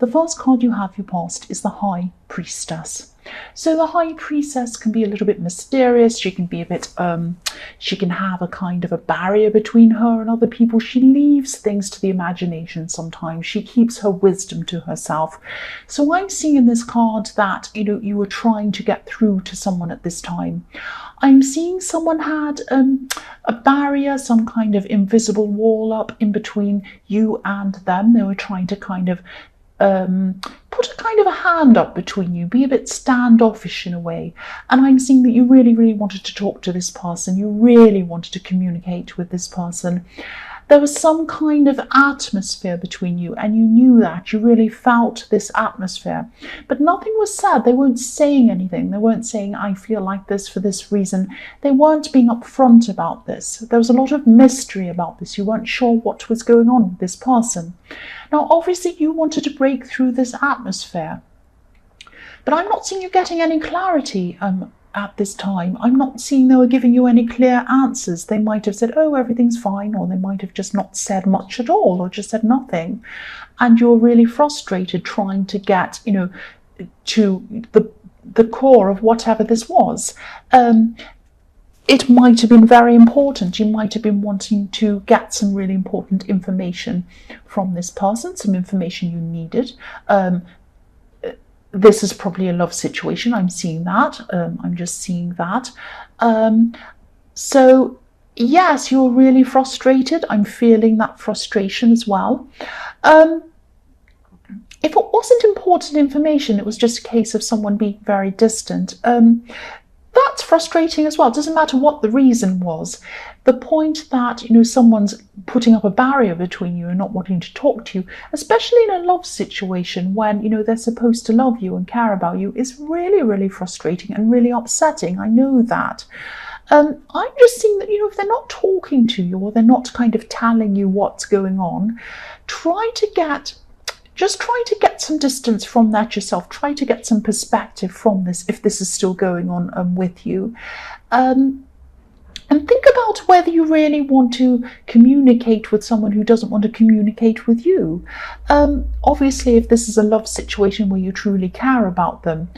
The first card you have, your past, is the High Priestess. So the High Priestess can be a little bit mysterious. She can be a bit, she can have a kind of a barrier between her and other people. She leaves things to the imagination sometimes. She keeps her wisdom to herself. So I'm seeing in this card that, you were trying to get through to someone at this time. I'm seeing someone had a barrier, some kind of invisible wall up in between you and them. They were trying to kind of put a kind of a hand up between you, be a bit standoffish in a way. And I'm seeing that you really, really wanted to talk to this person. You really wanted to communicate with this person. There was some kind of atmosphere between you, and you knew that. You really felt this atmosphere. But nothing was said. They weren't saying anything. They weren't saying, I feel like this for this reason. They weren't being upfront about this. There was a lot of mystery about this. You weren't sure what was going on with this person. Now, obviously, you wanted to break through this atmosphere. But I'm not seeing you getting any clarity at this time. I'm not seeing they were giving you any clear answers. They might have said, oh, everything's fine, or they might have just not said much at all, or just said nothing. And you're really frustrated trying to get, to the core of whatever this was. It might have been very important. You might have been wanting to get some really important information from this person, some information you needed. This is probably a love situation. I'm seeing that. I'm just seeing that. So, yes, you're really frustrated. I'm feeling that frustration as well. If it wasn't important information, it was just a case of someone being very distant. That's frustrating as well. It doesn't matter what the reason was. The point that, someone's putting up a barrier between you and not wanting to talk to you, especially in a love situation when, they're supposed to love you and care about you, is really, really frustrating and really upsetting. I know that. I'm just seeing that, if they're not talking to you or they're not kind of telling you what's going on, try to get some distance from that yourself. Try to get some perspective from this if this is still going on with you. And think about whether you really want to communicate with someone who doesn't want to communicate with you. Obviously, if this is a love situation where you truly care about them,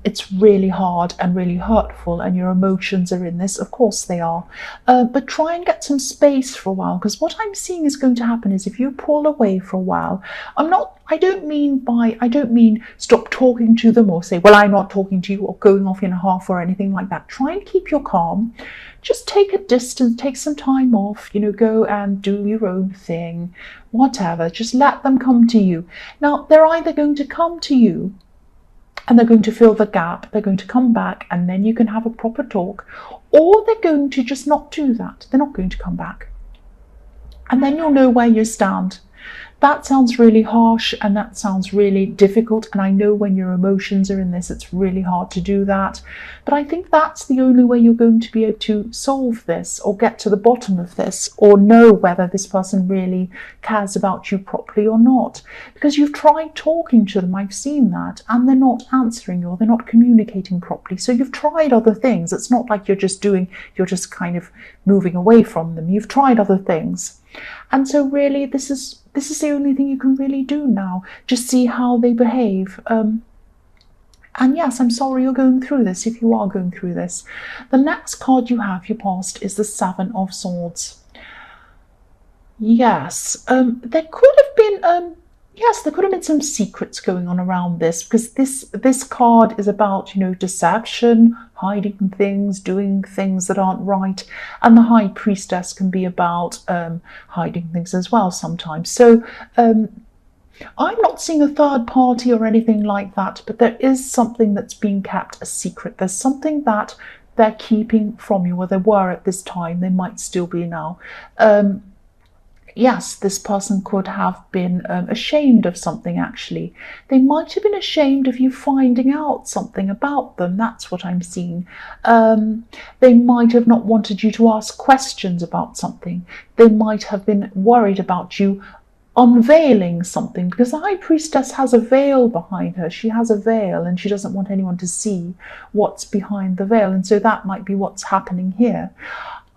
it's really hard and really hurtful, and your emotions are in this. Of course they are. But try and get some space for a while, because what I'm seeing is going to happen is if you pull away for a while, I don't mean stop talking to them or say, well, I'm not talking to you, or going off in a half or anything like that. Try and keep your calm. Just take a distance, take some time off, go and do your own thing, whatever. Just let them come to you. Now, they're either going to come to you and they're going to fill the gap, they're going to come back, and then you can have a proper talk, or they're going to just not do that. They're not going to come back. And then you'll know where you stand. That sounds really harsh and that sounds really difficult, and I know when your emotions are in this, it's really hard to do that. But I think that's the only way you're going to be able to solve this, or get to the bottom of this, or know whether this person really cares about you properly or not. Because you've tried talking to them, I've seen that, and they're not answering you, or they're not communicating properly. So you've tried other things. It's not like you're just kind of moving away from them. You've tried other things. And so really this is the only thing you can really do now. Just see how they behave. And yes, I'm sorry you're going through this, if you are going through this. The next card you have, your past, is the Seven of Swords. Yes, there could have been some secrets going on around this, because this card is about, deception, hiding things, doing things that aren't right, and the High Priestess can be about hiding things as well sometimes. So I'm not seeing a third party or anything like that, but there is something that's being kept a secret. There's something that they're keeping from you, or they were at this time, they might still be now. Yes, this person could have been ashamed of something, actually. They might have been ashamed of you finding out something about them. That's what I'm seeing. They might have not wanted you to ask questions about something. They might have been worried about you unveiling something, because the High Priestess has a veil behind her. She has a veil and she doesn't want anyone to see what's behind the veil. And so that might be what's happening here.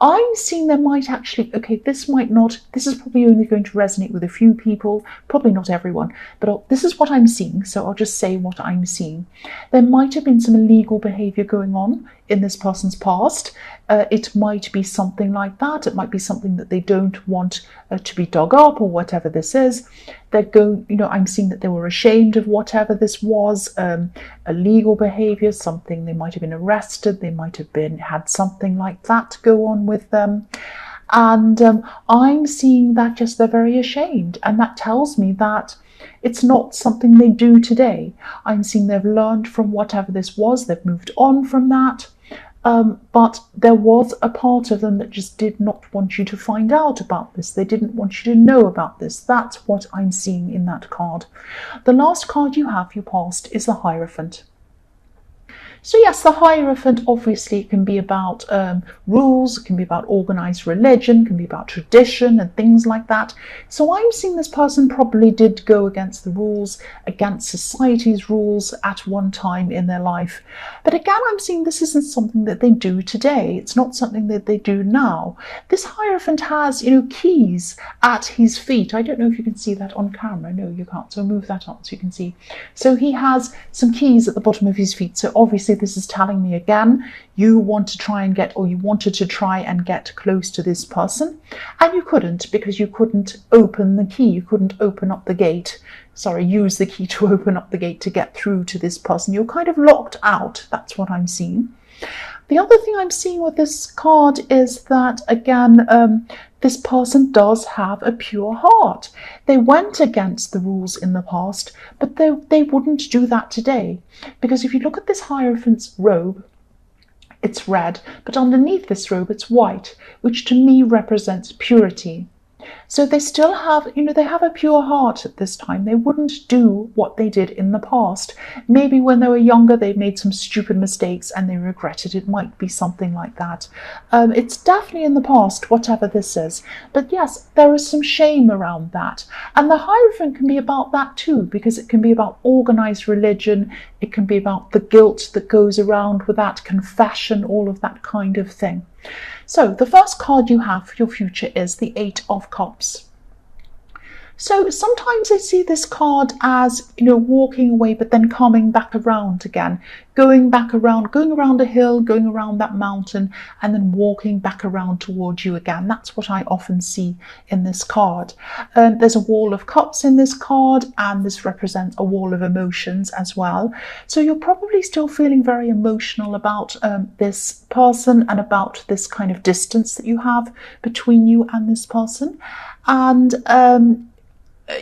I'm seeing there might actually, okay, this might not, this is probably only going to resonate with a few people, probably not everyone, but this is what I'm seeing, so I'll just say what I'm seeing. There might have been some illegal behaviour going on in this person's past. It might be something like that. It might be something that they don't want to be dug up or whatever this is. I'm seeing that they were ashamed of whatever this was, illegal behaviour, something, they might have been arrested, they might have had something like that go on with them. And I'm seeing that just they're very ashamed, and that tells me that it's not something they do today. I'm seeing they've learned from whatever this was, they've moved on from that. But there was a part of them that just did not want you to find out about this. They didn't want you to know about this. That's what I'm seeing in that card. The last card you have, you passed, is the Hierophant. So yes, the Hierophant, obviously it can be about rules, it can be about organised religion, it can be about tradition and things like that. So I'm seeing this person probably did go against the rules, against society's rules at one time in their life. But again, I'm seeing this isn't something that they do today. It's not something that they do now. This Hierophant has, keys at his feet. I don't know if you can see that on camera. No, you can't. So I'll move that up so you can see. So he has some keys at the bottom of his feet. So obviously this is telling me again, you wanted to try and get close to this person, and you couldn't, because you couldn't open the key, you couldn't open up the gate. Use the key to open up the gate to get through to this person. You're kind of locked out. That's what I'm seeing. The other thing I'm seeing with this card is that, again, this person does have a pure heart. They went against the rules in the past, but they wouldn't do that today. Because if you look at this Hierophant's robe, it's red, but underneath this robe it's white, which to me represents purity. So they still have, they have a pure heart at this time. They wouldn't do what they did in the past. Maybe when they were younger, they made some stupid mistakes and they regretted. It might be something like that. It's definitely in the past, whatever this is. But yes, there is some shame around that. And the Hierophant can be about that too, because it can be about organised religion. It can be about the guilt that goes around with that, confession, all of that kind of thing. So the first card you have for your future is the Eight of Cups. So sometimes I see this card as, walking away, but then coming back around again, going around a hill, going around that mountain, and then walking back around towards you again. That's what I often see in this card. There's a wall of cups in this card, and this represents a wall of emotions as well. So you're probably still feeling very emotional about this person and about this kind of distance that you have between you and this person. And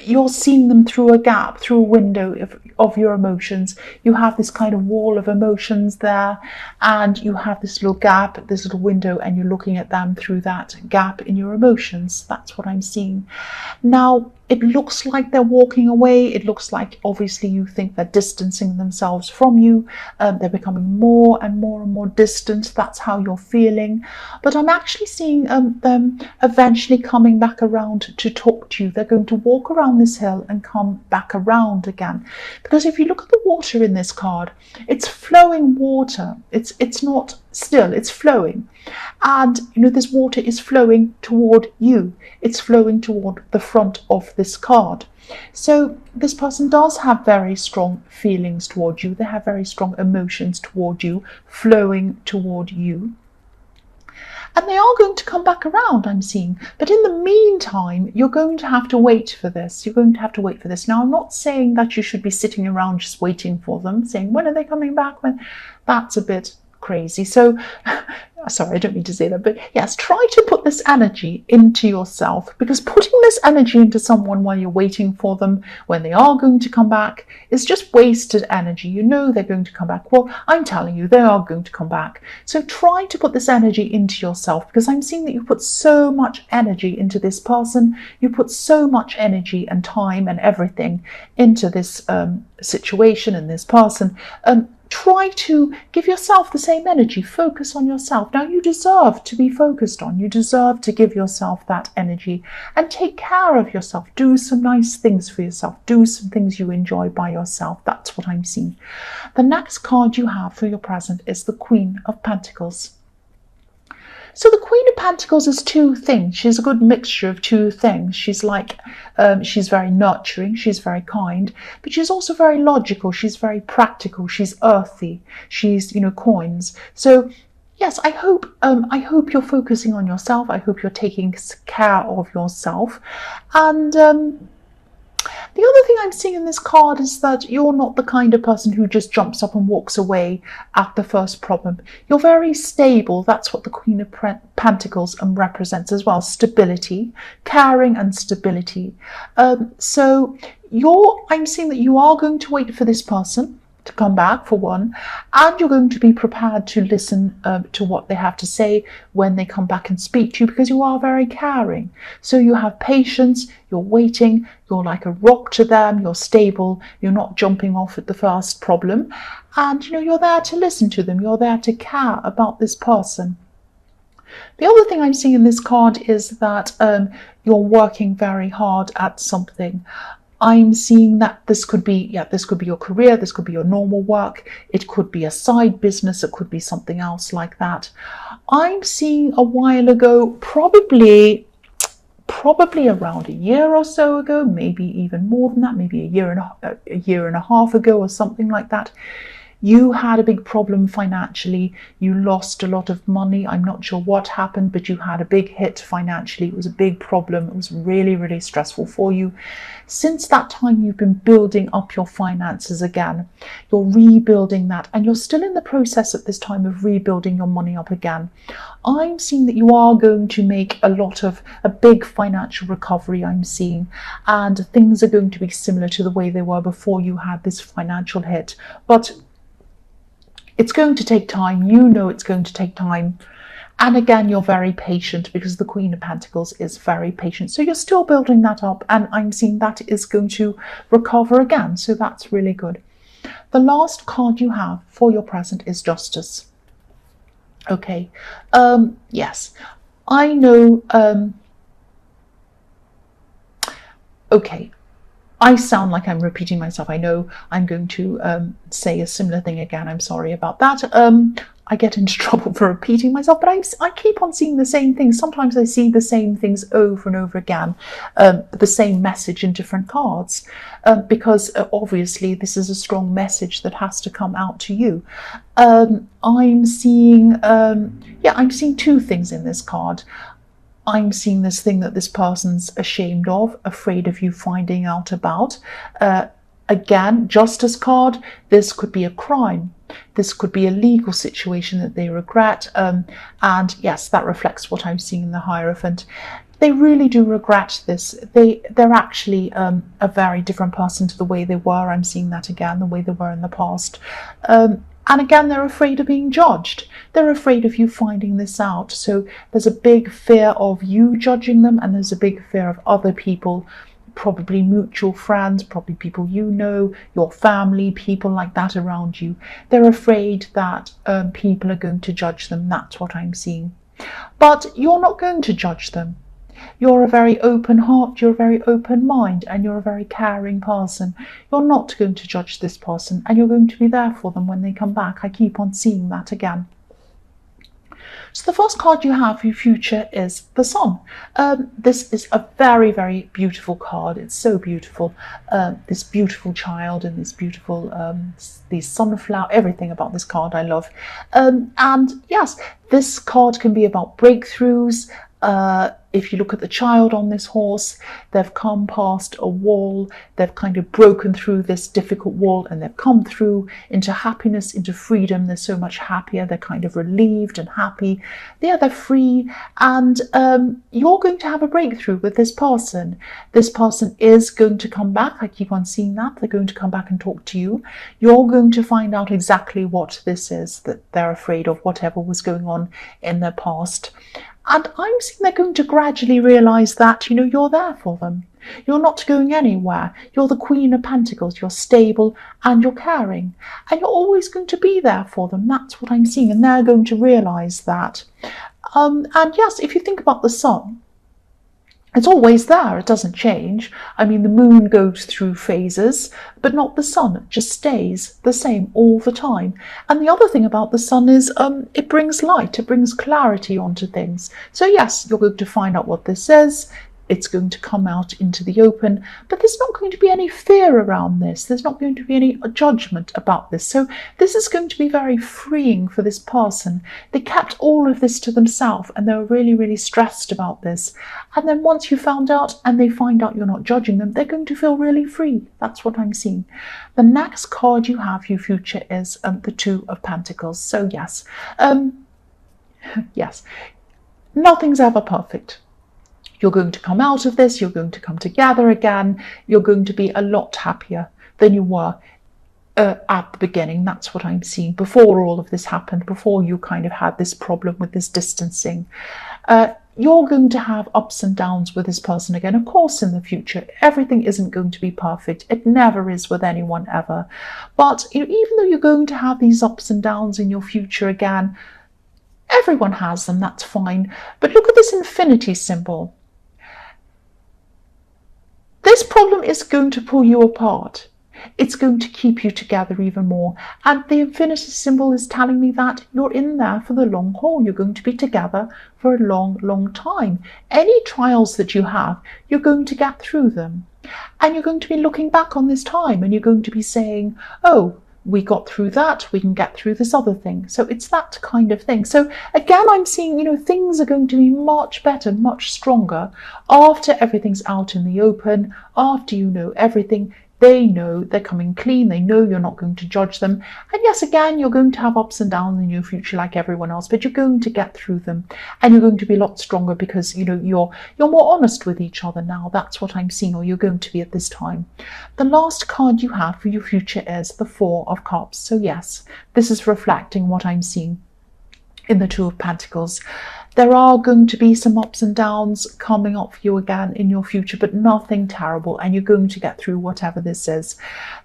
you're seeing them through a gap, through a window of your emotions. You have this kind of wall of emotions there, and you have this little gap, this little window, and you're looking at them through that gap in your emotions. That's what I'm seeing. Now, it looks like they're walking away. It looks like, obviously, you think they're distancing themselves from you. They're becoming more and more and more distant. That's how you're feeling. But I'm actually seeing them eventually coming back around to talk to you. They're going to walk around this hill and come back around again. Because if you look at the water in this card, it's flowing water. It's not still, it's flowing. And this water is flowing toward you. It's flowing toward the front of this card. So this person does have very strong feelings toward you. They have very strong emotions toward you, flowing toward you. And they are going to come back around, I'm seeing. But in the meantime, you're going to have to wait for this. You're going to have to wait for this. Now, I'm not saying that you should be sitting around just waiting for them, saying, when are they coming back? That's a bit crazy. So, sorry, I don't mean to say that, but yes, try to put this energy into yourself, because putting this energy into someone while you're waiting for them, when they are going to come back, is just wasted energy. They're going to come back. Well, I'm telling you, they are going to come back. So try to put this energy into yourself, because I'm seeing that you put so much energy into this person. You put so much energy and time and everything into this situation and this person. Try to give yourself the same energy. Focus on yourself. Now, you deserve to be focused on. You deserve to give yourself that energy and take care of yourself. Do some nice things for yourself. Do some things you enjoy by yourself. That's what I'm seeing. The next card you have for your present is the Queen of Pentacles. So the Queen of Pentacles is two things. She's a good mixture of two things. She's like, she's very nurturing, she's very kind, but she's also very logical, she's very practical, she's earthy, she's, coins. So yes, I hope you're focusing on yourself. I hope you're taking care of yourself. And the other thing I'm seeing in this card is that you're not the kind of person who just jumps up and walks away at the first problem. You're very stable. That's what the Queen of Pentacles represents as well. Stability, caring and stability. So I'm seeing that you are going to wait for this person to come back, for one, and you're going to be prepared to listen to what they have to say when they come back and speak to you, because you are very caring. So you have patience, you're waiting, you're like a rock to them, you're stable, you're not jumping off at the first problem, and you're there to listen to them, you're there to care about this person. The other thing I'm seeing in this card is that you're working very hard at something. I'm seeing that this could be your career, this could be your normal work, it could be a side business, it could be something else like that. I'm seeing a while ago, probably around a year or so ago, maybe even more than that, maybe a year and a half ago or something like that, you had a big problem financially. You lost a lot of money. I'm not sure what happened, but you had a big hit financially. It was a big problem. It was really, really stressful for you. Since that time, you've been building up your finances again. You're rebuilding that, and you're still in the process at this time of rebuilding your money up again. I'm seeing that you are going to make a big financial recovery, I'm seeing, and things are going to be similar to the way they were before you had this financial hit. But it's going to take time. It's going to take time. And again, you're very patient, because the Queen of Pentacles is very patient. So you're still building that up, and I'm seeing that is going to recover again. So that's really good. The last card you have for your present is Justice. Okay. Yes, I know. Okay. I sound like I'm repeating myself. I know I'm going to say a similar thing again. I'm sorry about that. I get into trouble for repeating myself, but I keep on seeing the same things. Sometimes I see the same things over and over again, the same message in different cards, because obviously this is a strong message that has to come out to you. I'm seeing two things in this card. I'm seeing this thing that this person's ashamed of, afraid of you finding out about. Again, Justice card, this could be a crime. This could be a legal situation that they regret. And yes, that reflects what I'm seeing in the Hierophant. They really do regret this. They're actually a very different person to the way they were. I'm seeing that again, the way they were in the past. And again, they're afraid of being judged. They're afraid of you finding this out. So there's a big fear of you judging them, and there's a big fear of other people, probably mutual friends, probably people your family, people like that around you. They're afraid that people are going to judge them. That's what I'm seeing. But you're not going to judge them. You're a very open heart, you're a very open mind, and you're a very caring person. You're not going to judge this person, and you're going to be there for them when they come back. I keep on seeing that again. So the first card you have for your future is the Sun. This is a very, very beautiful card. It's so beautiful. This beautiful child and this beautiful, these sunflower, everything about this card I love. And yes, this card can be about breakthroughs. If you look at the child on this horse, they've come past a wall, they've kind of broken through this difficult wall, and they've come through into happiness, into freedom. They're so much happier, they're kind of relieved and happy. Yeah, they're free, and you're going to have a breakthrough with this person. This person is going to come back. I keep on seeing that. They're going to come back and talk to you. You're going to find out exactly what this is that they're afraid of, whatever was going on in their past. And I'm seeing they're going to gradually realise that, you're there for them. You're not going anywhere. You're the Queen of Pentacles. You're stable and you're caring. And you're always going to be there for them. That's what I'm seeing. And they're going to realise that. And yes, if you think about the Sun, It's always there, it doesn't change. I mean, the moon goes through phases, but not the sun. It just stays the same all the time. And the other thing about the sun is it brings light, it brings clarity onto things. So yes, you're going to find out what this is. It's going to come out into the open, but there's not going to be any fear around this. There's not going to be any judgment about this. So this is going to be very freeing for this person. They kept all of this to themselves and they were really, really stressed about this. And then once you found out and they find out you're not judging them, they're going to feel really free. That's what I'm seeing. The next card you have for your future is the Two of Pentacles. So yes, yes, nothing's ever perfect. You're going to come out of this, you're going to come together again, you're going to be a lot happier than you were at the beginning. That's what I'm seeing before all of this happened, before you kind of had this problem with this distancing. You're going to have ups and downs with this person again. Of course, in the future, everything isn't going to be perfect. It never is with anyone ever. But even though you're going to have these ups and downs in your future again, everyone has them, that's fine. But look at this infinity symbol. This problem is going to pull you apart. It's going to keep you together even more. And the infinity symbol is telling me that you're in there for the long haul. You're going to be together for a long, long time. Any trials that you have, you're going to get through them. And you're going to be looking back on this time and you're going to be saying, oh, we got through that, we can get through this other thing. So it's that kind of thing. So again, I'm seeing, things are going to be much better, much stronger after everything's out in the open, after you know everything. They know they're coming clean. They know you're not going to judge them. And yes, again, you're going to have ups and downs in your future like everyone else, but you're going to get through them and you're going to be a lot stronger because, you're more honest with each other now. That's what I'm seeing, or you're going to be at this time. The last card you have for your future is the Four of Cups. So yes, this is reflecting what I'm seeing in the Two of Pentacles. There are going to be some ups and downs coming up for you again in your future, but nothing terrible, and you're going to get through whatever this is.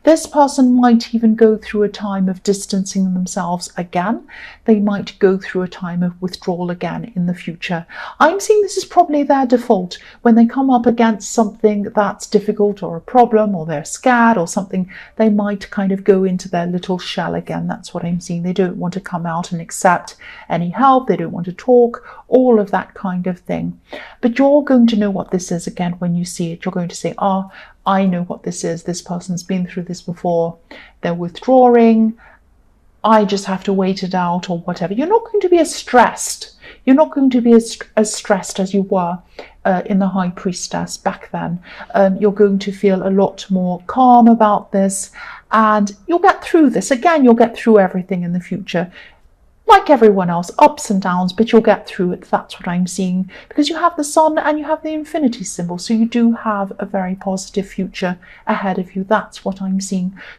This person might even go through a time of distancing themselves again. They might go through a time of withdrawal again in the future. I'm seeing this is probably their default. When they come up against something that's difficult or a problem, or they're scared or something, they might kind of go into their little shell again. That's what I'm seeing. They don't want to come out and accept any help. They don't want to talk, all of that kind of thing. But you're going to know what this is again when you see it. You're going to say, I know what this is. This person's been through this before. They're withdrawing. I just have to wait it out or whatever. You're not going to be as stressed. You're not going to be as stressed as you were in the High Priestess back then. You're going to feel a lot more calm about this and you'll get through this. Again, you'll get through everything in the future. Like everyone else, ups and downs, but you'll get through it. That's what I'm seeing, because you have the sun and you have the infinity symbol. So you do have a very positive future ahead of you. That's what I'm seeing.